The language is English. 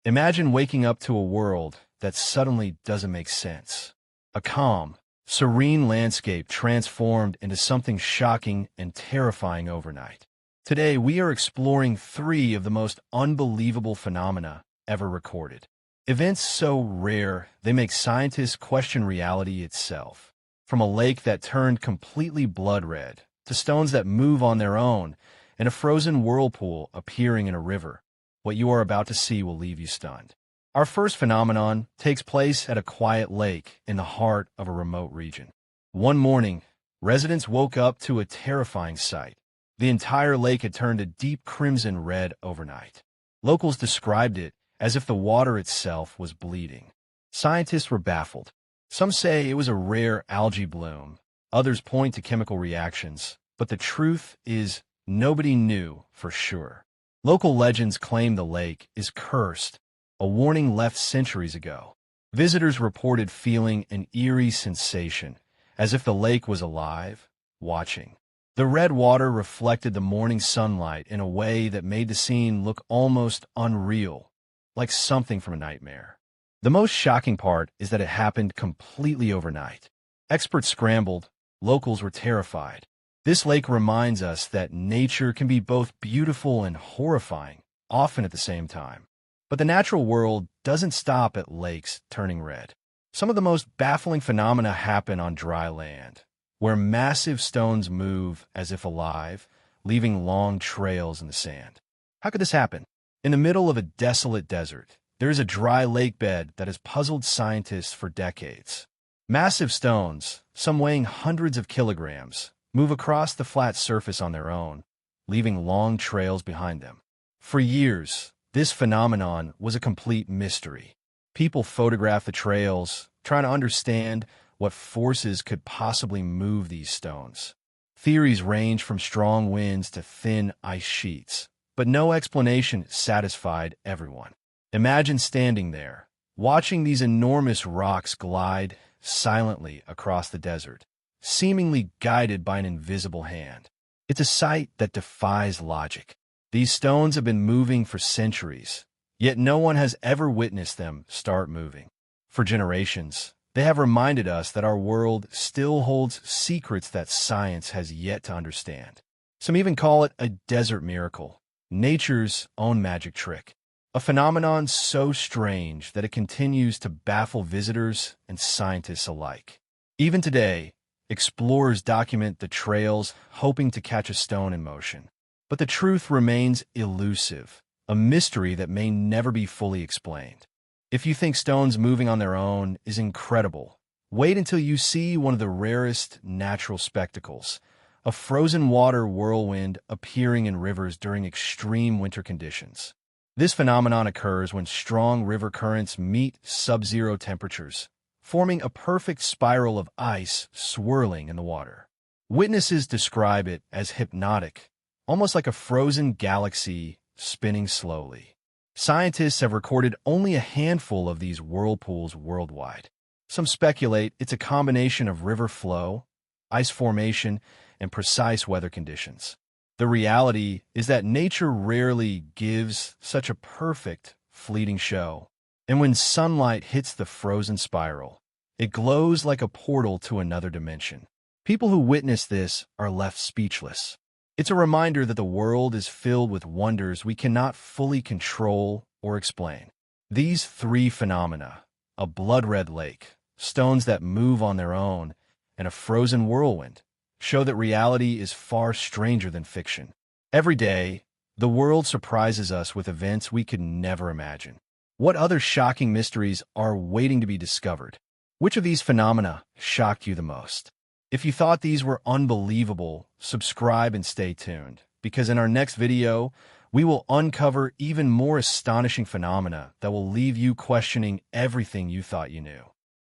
Imagine waking up to a world that suddenly doesn't make sense. A calm, serene landscape transformed into something shocking and terrifying overnight. Today, we are exploring three of the most unbelievable phenomena ever recorded. Events so rare, they make scientists question reality itself. From a lake that turned completely blood red, to stones that move on their own, and a frozen whirlpool appearing in a river, what you are about to see will leave you stunned. Our first phenomenon takes place at a quiet lake in the heart of a remote region. One morning, residents woke up to a terrifying sight. The entire lake had turned a deep crimson red overnight. Locals described it as if the water itself was bleeding. Scientists were baffled. Some say it was a rare algae bloom. Others point to chemical reactions. But the truth is, nobody knew for sure. Local legends claim the lake is cursed, a warning left centuries ago. Visitors reported feeling an eerie sensation, as if the lake was alive, watching. The red water reflected the morning sunlight in a way that made the scene look almost unreal, like something from a nightmare. The most shocking part is that it happened completely overnight. Experts scrambled, locals were terrified. This lake reminds us that nature can be both beautiful and horrifying, often at the same time. But the natural world doesn't stop at lakes turning red. Some of the most baffling phenomena happen on dry land, where massive stones move as if alive, leaving long trails in the sand. How could this happen? In the middle of a desolate desert, there is a dry lake bed that has puzzled scientists for decades. Massive stones, some weighing hundreds of kilograms, move across the flat surface on their own, leaving long trails behind them. For years, this phenomenon was a complete mystery. People photographed the trails, trying to understand what forces could possibly move these stones. Theories range from strong winds to thin ice sheets, but no explanation satisfied everyone. Imagine standing there, watching these enormous rocks glide silently across the desert, seemingly guided by an invisible hand. It's a sight that defies logic. These stones have been moving for centuries, yet no one has ever witnessed them start moving. For generations, they have reminded us that our world still holds secrets that science has yet to understand. Some even call it a desert miracle, nature's own magic trick, a phenomenon so strange that it continues to baffle visitors and scientists alike. Even today, explorers document the trails, hoping to catch a stone in motion. But the truth remains elusive, a mystery that may never be fully explained. If you think stones moving on their own is incredible, wait until you see one of the rarest natural spectacles, a frozen water whirlwind appearing in rivers during extreme winter conditions. This phenomenon occurs when strong river currents meet sub-zero temperatures, forming a perfect spiral of ice swirling in the water. Witnesses describe it as hypnotic, almost like a frozen galaxy spinning slowly. Scientists have recorded only a handful of these whirlpools worldwide. Some speculate it's a combination of river flow, ice formation, and precise weather conditions. The reality is that nature rarely gives such a perfect, fleeting show. And when sunlight hits the frozen spiral, it glows like a portal to another dimension. People who witness this are left speechless. It's a reminder that the world is filled with wonders we cannot fully control or explain. These three phenomena, a blood-red lake, stones that move on their own, and a frozen whirlwind, show that reality is far stranger than fiction. Every day, the world surprises us with events we could never imagine. What other shocking mysteries are waiting to be discovered? Which of these phenomena shocked you the most? If you thought these were unbelievable, subscribe and stay tuned, because in our next video, we will uncover even more astonishing phenomena that will leave you questioning everything you thought you knew.